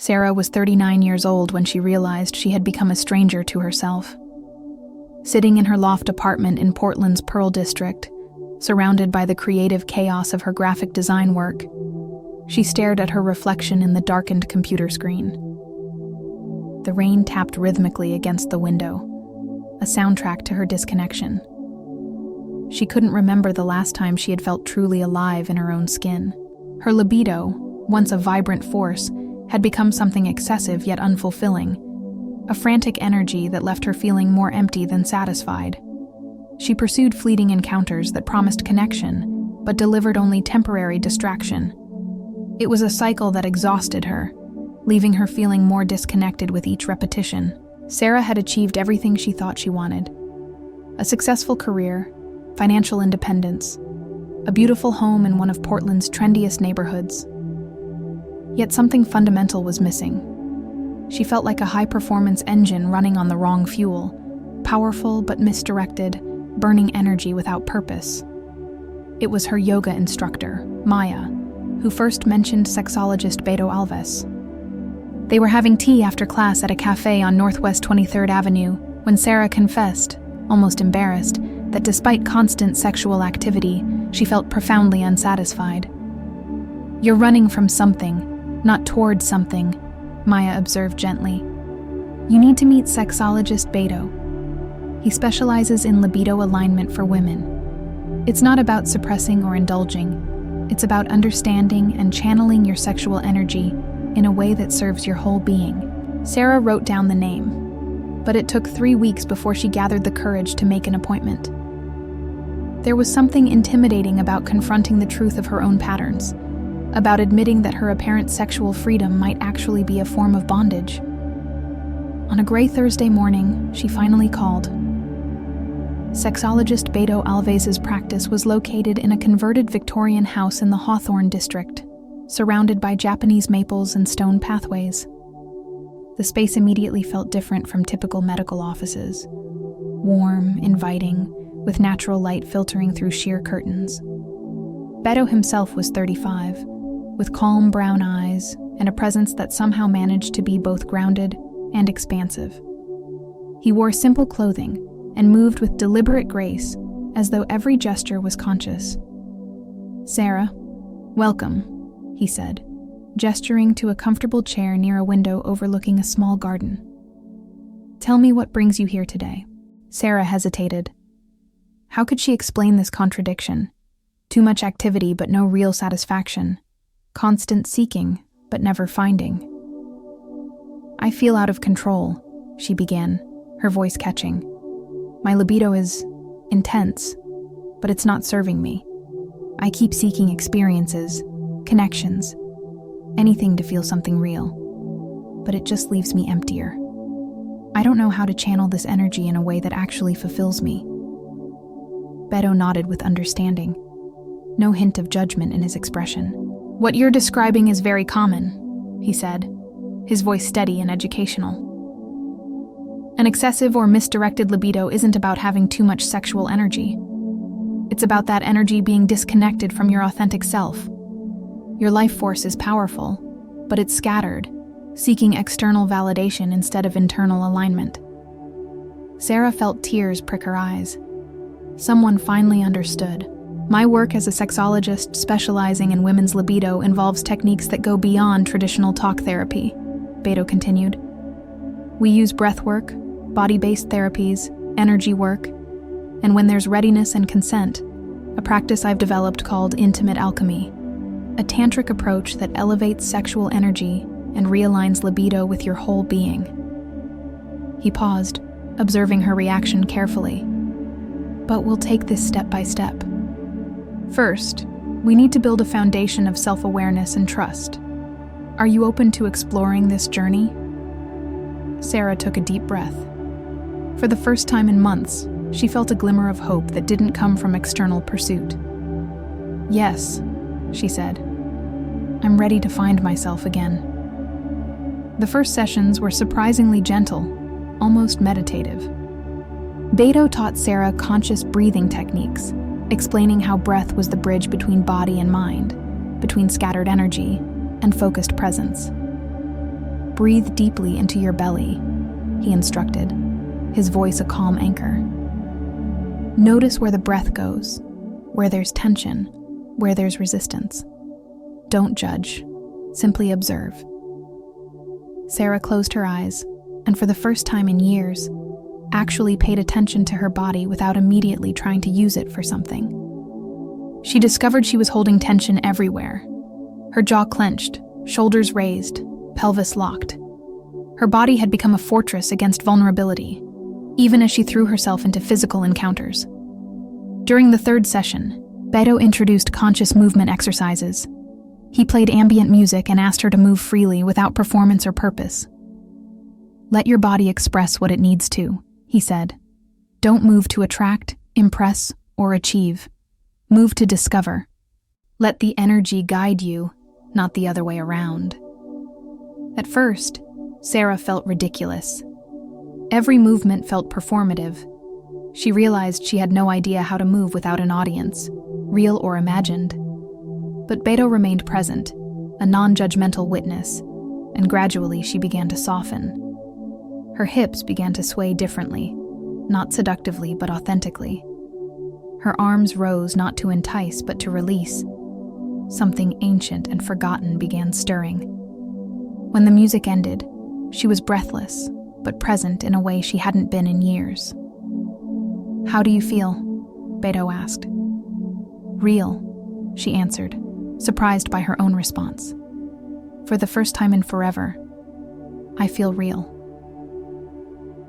Sarah was 39 years old when she realized she had become a stranger to herself. Sitting in her loft apartment in Portland's Pearl District, surrounded by the creative chaos of her graphic design work, she stared at her reflection in the darkened computer screen. The rain tapped rhythmically against the window, a soundtrack to her disconnection. She couldn't remember the last time she had felt truly alive in her own skin. Her libido, once a vibrant force, had become something excessive yet unfulfilling, a frantic energy that left her feeling more empty than satisfied. She pursued fleeting encounters that promised connection, but delivered only temporary distraction. It was a cycle that exhausted her, leaving her feeling more disconnected with each repetition. Sarah had achieved everything she thought she wanted: a successful career, financial independence, a beautiful home in one of Portland's trendiest neighborhoods. Yet something fundamental was missing. She felt like a high-performance engine running on the wrong fuel, powerful but misdirected, burning energy without purpose. It was her yoga instructor, Maya, who first mentioned sexologist Beto Alves. They were having tea after class at a cafe on Northwest 23rd Avenue when Sarah confessed, almost embarrassed, that despite constant sexual activity, she felt profoundly unsatisfied. "You're running from something, not towards something," Maya observed gently. "You need to meet sexologist Beto. He specializes in libido alignment for women. It's not about suppressing or indulging. It's about understanding and channeling your sexual energy in a way that serves your whole being." Sarah wrote down the name, but it took 3 weeks before she gathered the courage to make an appointment. There was something intimidating about confronting the truth of her own patterns, about admitting that her apparent sexual freedom might actually be a form of bondage. On a gray Thursday morning, she finally called. Sexologist Beto Alves' practice was located in a converted Victorian house in the Hawthorne district, surrounded by Japanese maples and stone pathways. The space immediately felt different from typical medical offices. Warm, inviting, with natural light filtering through sheer curtains. Beto himself was 35, with calm brown eyes and a presence that somehow managed to be both grounded and expansive. He wore simple clothing and moved with deliberate grace, as though every gesture was conscious. "Sarah, welcome," he said, gesturing to a comfortable chair near a window overlooking a small garden. "Tell me what brings you here today." Sarah hesitated. How could she explain this contradiction? Too much activity but no real satisfaction. Constant seeking but never finding. "I feel out of control," she began, her voice catching. "My libido is intense, but it's not serving me. I keep seeking experiences, connections, anything to feel something real, but it just leaves me emptier. I don't know how to channel this energy in a way that actually fulfills me." Beto nodded with understanding, no hint of judgment in his expression. "What you're describing is very common," he said, his voice steady and educational. "An excessive or misdirected libido isn't about having too much sexual energy. It's about that energy being disconnected from your authentic self. Your life force is powerful, but it's scattered, seeking external validation instead of internal alignment." Sarah felt tears prick her eyes. Someone finally understood. "My work as a sexologist specializing in women's libido involves techniques that go beyond traditional talk therapy," Beto continued. "We use breath work, body-based therapies, energy work, and when there's readiness and consent, a practice I've developed called intimate alchemy, a tantric approach that elevates sexual energy and realigns libido with your whole being." He paused, observing her reaction carefully. "But we'll take this step by step. First, we need to build a foundation of self-awareness and trust. Are you open to exploring this journey?" Sarah took a deep breath. For the first time in months, she felt a glimmer of hope that didn't come from external pursuit. "Yes," she said. "I'm ready to find myself again." The first sessions were surprisingly gentle, almost meditative. Beto taught Sarah conscious breathing techniques, explaining how breath was the bridge between body and mind, between scattered energy and focused presence. Breathe deeply into your belly, he instructed, his voice a calm anchor. Notice where the breath goes, where there's tension, where there's resistance. Don't judge, simply observe. Sarah closed her eyes, and for the first time in years, actually paid attention to her body without immediately trying to use it for something. She discovered she was holding tension everywhere. Her jaw clenched, shoulders raised, pelvis locked. Her body had become a fortress against vulnerability, even as she threw herself into physical encounters. During the third session, Beto introduced conscious movement exercises. He played ambient music and asked her to move freely without performance or purpose. Let your body express what it needs to, he said. Don't move to attract, impress, or achieve. Move to discover. Let the energy guide you, not the other way around. At first, Sarah felt ridiculous. Every movement felt performative. She realized she had no idea how to move without an audience, real or imagined. But Beto remained present, a non-judgmental witness, and gradually she began to soften. Her hips began to sway differently, not seductively but authentically. Her arms rose not to entice but to release. Something ancient and forgotten began stirring. When the music ended, she was breathless, but present in a way she hadn't been in years. How do you feel? Beto asked. Real, she answered, surprised by her own response. For the first time in forever, I feel real.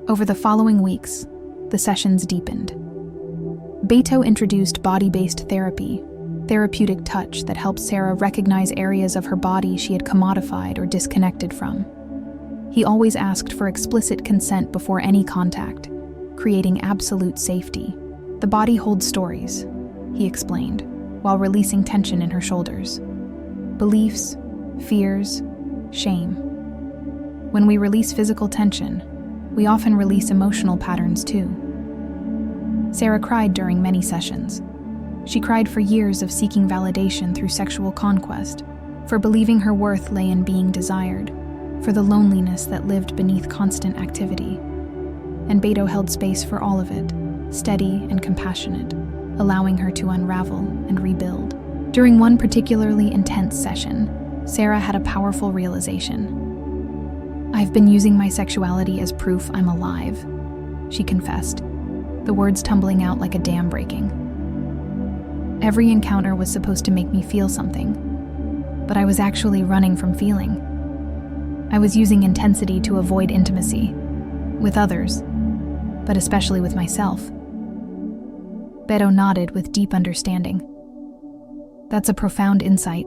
Over the following weeks, the sessions deepened. Beto introduced body-based therapy, therapeutic touch that helped Sarah recognize areas of her body she had commodified or disconnected from. He always asked for explicit consent before any contact, creating absolute safety. The body holds stories, he explained, while releasing tension in her shoulders. Beliefs, fears, shame. When we release physical tension, we often release emotional patterns too. Sarah cried during many sessions. She cried for years of seeking validation through sexual conquest, for believing her worth lay in being desired, for the loneliness that lived beneath constant activity. And Beto held space for all of it, steady and compassionate, allowing her to unravel and rebuild. During one particularly intense session, Sarah had a powerful realization. I've been using my sexuality as proof I'm alive, she confessed, the words tumbling out like a dam breaking. Every encounter was supposed to make me feel something, but I was actually running from feeling. I was using intensity to avoid intimacy, with others, but especially with myself. Beto nodded with deep understanding. That's a profound insight,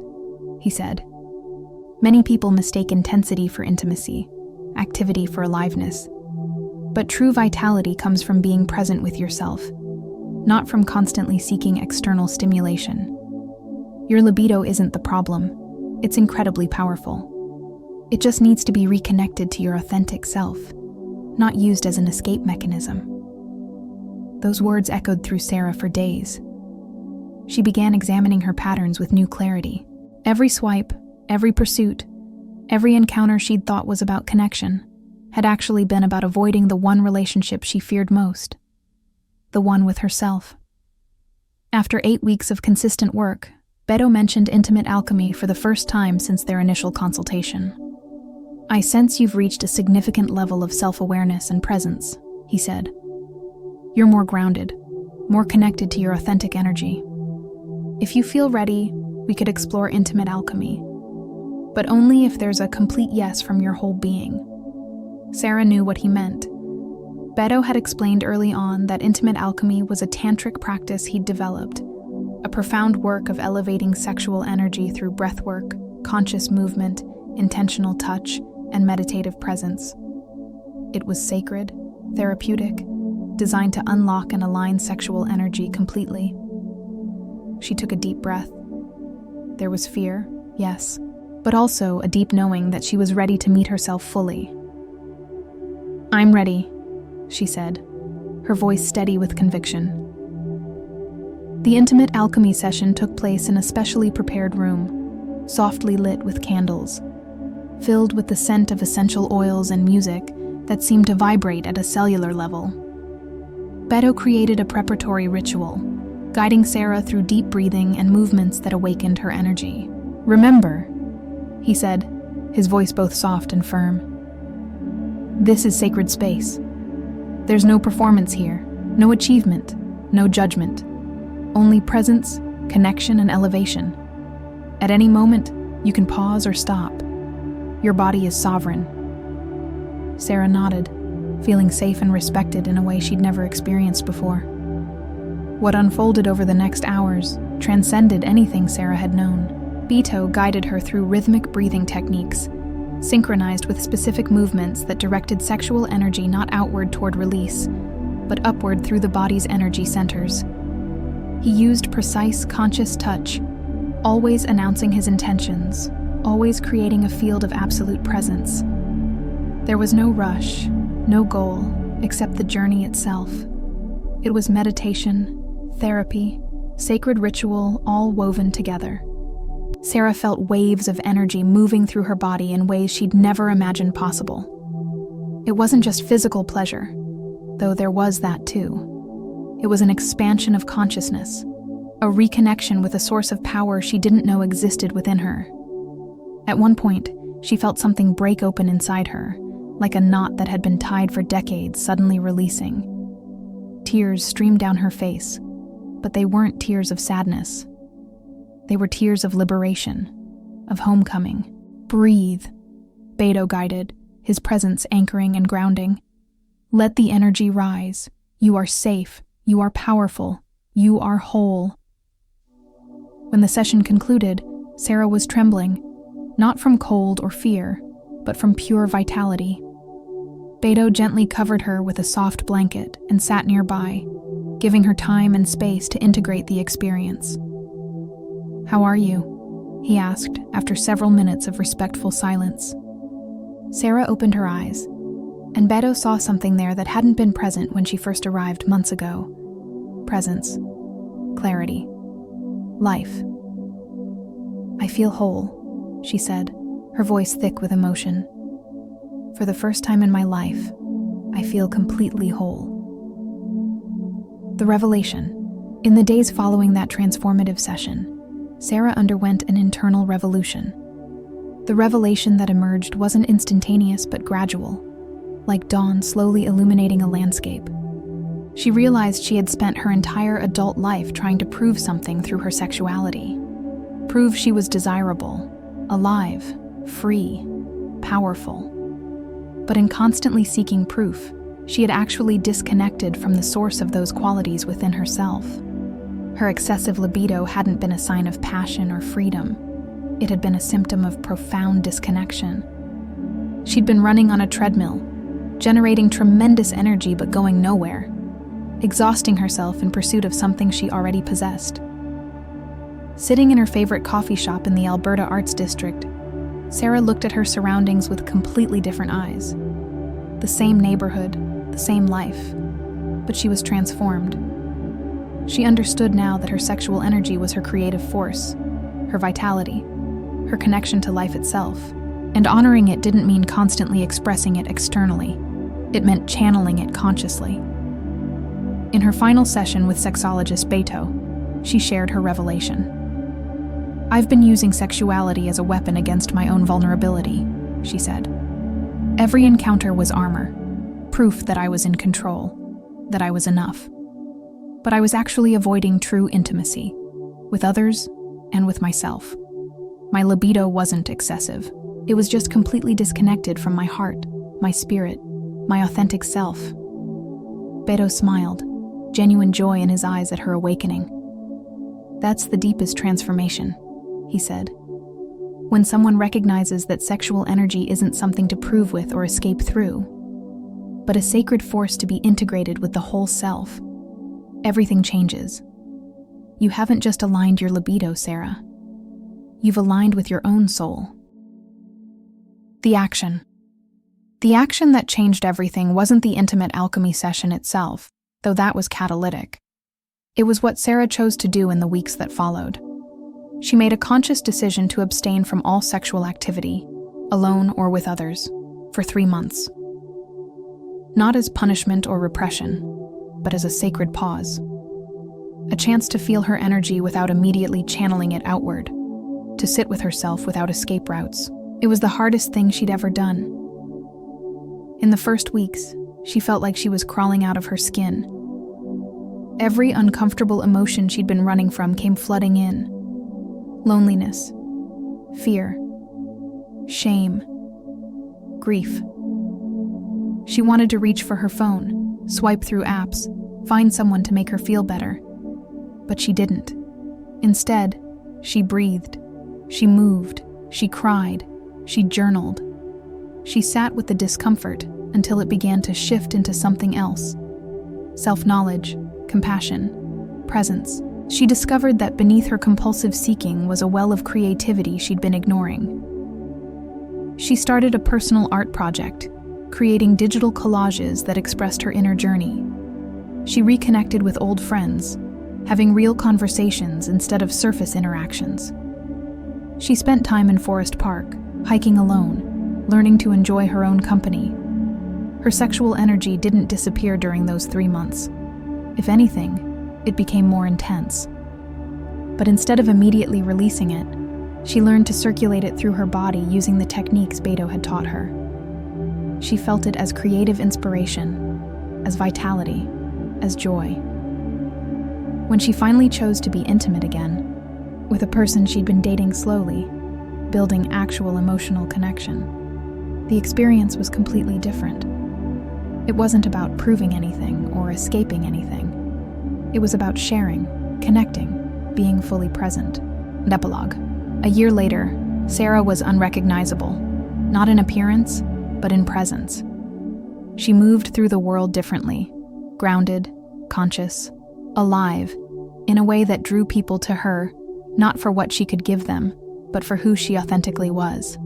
he said. Many people mistake intensity for intimacy, activity for aliveness. But true vitality comes from being present with yourself, not from constantly seeking external stimulation. Your libido isn't the problem. It's incredibly powerful. It just needs to be reconnected to your authentic self, not used as an escape mechanism. Those words echoed through Sarah for days. She began examining her patterns with new clarity. Every swipe, every pursuit, every encounter she'd thought was about connection had actually been about avoiding the one relationship she feared most, the one with herself. After 8 weeks of consistent work, Beto mentioned intimate alchemy for the first time since their initial consultation. I sense you've reached a significant level of self-awareness and presence, he said. You're more grounded, more connected to your authentic energy. If you feel ready, we could explore intimate alchemy, but only if there's a complete yes from your whole being. Sarah knew what he meant. Beto had explained early on that intimate alchemy was a tantric practice he'd developed, a profound work of elevating sexual energy through breathwork, conscious movement, intentional touch, and meditative presence. It was sacred, therapeutic, designed to unlock and align sexual energy completely. She took a deep breath. There was fear, yes, but also a deep knowing that she was ready to meet herself fully. I'm ready, she said, her voice steady with conviction. The intimate alchemy session took place in a specially prepared room, softly lit with candles. filled with the scent of essential oils and music that seemed to vibrate at a cellular level. Beto created a preparatory ritual, guiding Sarah through deep breathing and movements that awakened her energy. "Remember," he said, his voice both soft and firm, "this is sacred space. There's no performance here, no achievement, no judgment. Only presence, connection, and elevation. At any moment, you can pause or stop. Your body is sovereign." Sarah nodded, feeling safe and respected in a way she'd never experienced before. What unfolded over the next hours transcended anything Sarah had known. Beto guided her through rhythmic breathing techniques, synchronized with specific movements that directed sexual energy not outward toward release, but upward through the body's energy centers. He used precise, conscious touch, always announcing his intentions, always creating a field of absolute presence. There was no rush, no goal, except the journey itself. It was meditation, therapy, sacred ritual, all woven together. Sarah felt waves of energy moving through her body in ways she'd never imagined possible. It wasn't just physical pleasure, though there was that too. It was an expansion of consciousness, a reconnection with a source of power she didn't know existed within her. At one point, she felt something break open inside her, like a knot that had been tied for decades suddenly releasing. Tears streamed down her face, but they weren't tears of sadness. They were tears of liberation, of homecoming. "Breathe," Beto guided, his presence anchoring and grounding. "Let the energy rise. You are safe. You are powerful. You are whole." When the session concluded, Sarah was trembling, not from cold or fear, but from pure vitality. Beto gently covered her with a soft blanket and sat nearby, giving her time and space to integrate the experience. "How are you?" he asked after several minutes of respectful silence. Sarah opened her eyes, and Beto saw something there that hadn't been present when she first arrived months ago. Presence, clarity, life. "I feel whole," she said, her voice thick with emotion. "For the first time in my life, I feel completely whole." The revelation. In the days following that transformative session, Sarah underwent an internal revolution. The revelation that emerged wasn't instantaneous but gradual, like dawn slowly illuminating a landscape. She realized she had spent her entire adult life trying to prove something through her sexuality. Prove she was desirable, alive, free, powerful. But in constantly seeking proof, she had actually disconnected from the source of those qualities within herself. Her excessive libido hadn't been a sign of passion or freedom. It had been a symptom of profound disconnection. She'd been running on a treadmill, generating tremendous energy but going nowhere, exhausting herself in pursuit of something she already possessed. Sitting in her favorite coffee shop in the Alberta Arts District, Sarah looked at her surroundings with completely different eyes. The same neighborhood, the same life, but she was transformed. She understood now that her sexual energy was her creative force, her vitality, her connection to life itself, and honoring it didn't mean constantly expressing it externally. It meant channeling it consciously. In her final session with sexologist Beto, she shared her revelation. "I've been using sexuality as a weapon against my own vulnerability," she said. "Every encounter was armor, proof that I was in control, that I was enough. But I was actually avoiding true intimacy, with others and with myself. My libido wasn't excessive. It was just completely disconnected from my heart, my spirit, my authentic self." Beto smiled, genuine joy in his eyes at her awakening. "That's the deepest transformation," he said. "When someone recognizes that sexual energy isn't something to prove with or escape through, but a sacred force to be integrated with the whole self, everything changes. You haven't just aligned your libido, Sarah. You've aligned with your own soul." The action. The action that changed everything wasn't the intimate alchemy session itself, though that was catalytic. It was what Sarah chose to do in the weeks that followed. She made a conscious decision to abstain from all sexual activity, alone or with others, for 3 months. Not as punishment or repression, but as a sacred pause. A chance to feel her energy without immediately channeling it outward, to sit with herself without escape routes. It was the hardest thing she'd ever done. In the first weeks, she felt like she was crawling out of her skin. Every uncomfortable emotion she'd been running from came flooding in. Loneliness, fear, shame, grief. She wanted to reach for her phone, swipe through apps, find someone to make her feel better. But she didn't. Instead, she breathed, she moved, she cried, she journaled. She sat with the discomfort until it began to shift into something else. Self-knowledge, compassion, presence. She discovered that beneath her compulsive seeking was a well of creativity she'd been ignoring. She started a personal art project, creating digital collages that expressed her inner journey. She reconnected with old friends, having real conversations instead of surface interactions. She spent time in Forest Park, hiking alone, learning to enjoy her own company. Her sexual energy didn't disappear during those 3 months. If anything, it became more intense. But instead of immediately releasing it, she learned to circulate it through her body using the techniques Beto had taught her. She felt it as creative inspiration, as vitality, as joy. When she finally chose to be intimate again, with a person she'd been dating slowly, building actual emotional connection, the experience was completely different. It wasn't about proving anything or escaping anything. It was about sharing, connecting, being fully present. And epilogue. A year later, Sarah was unrecognizable, not in appearance, but in presence. She moved through the world differently, grounded, conscious, alive, in a way that drew people to her, not for what she could give them, but for who she authentically was.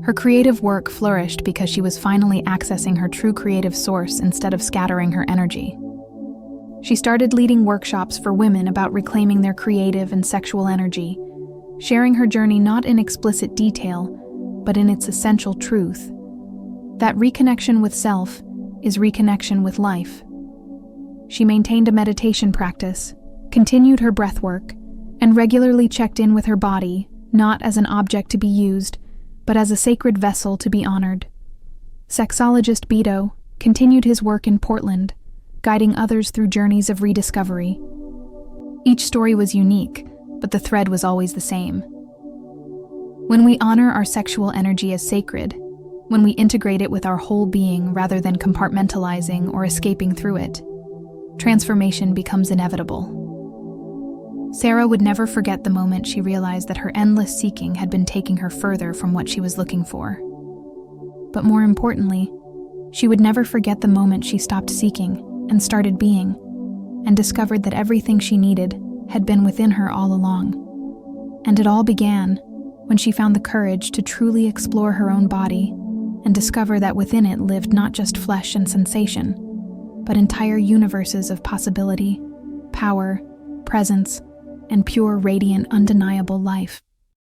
Her creative work flourished because she was finally accessing her true creative source instead of scattering her energy. She started leading workshops for women about reclaiming their creative and sexual energy, sharing her journey not in explicit detail, but in its essential truth. That reconnection with self is reconnection with life. She maintained a meditation practice, continued her breathwork, and regularly checked in with her body, not as an object to be used, but as a sacred vessel to be honored. Sexologist Beto continued his work in Portland, guiding others through journeys of rediscovery. Each story was unique, but the thread was always the same. When we honor our sexual energy as sacred, when we integrate it with our whole being rather than compartmentalizing or escaping through it, transformation becomes inevitable. Sarah would never forget the moment she realized that her endless seeking had been taking her further from what she was looking for. But more importantly, she would never forget the moment she stopped seeking and started being, and discovered that everything she needed had been within her all along. And it all began when she found the courage to truly explore her own body and discover that within it lived not just flesh and sensation, but entire universes of possibility, power, presence, and pure, radiant, undeniable life.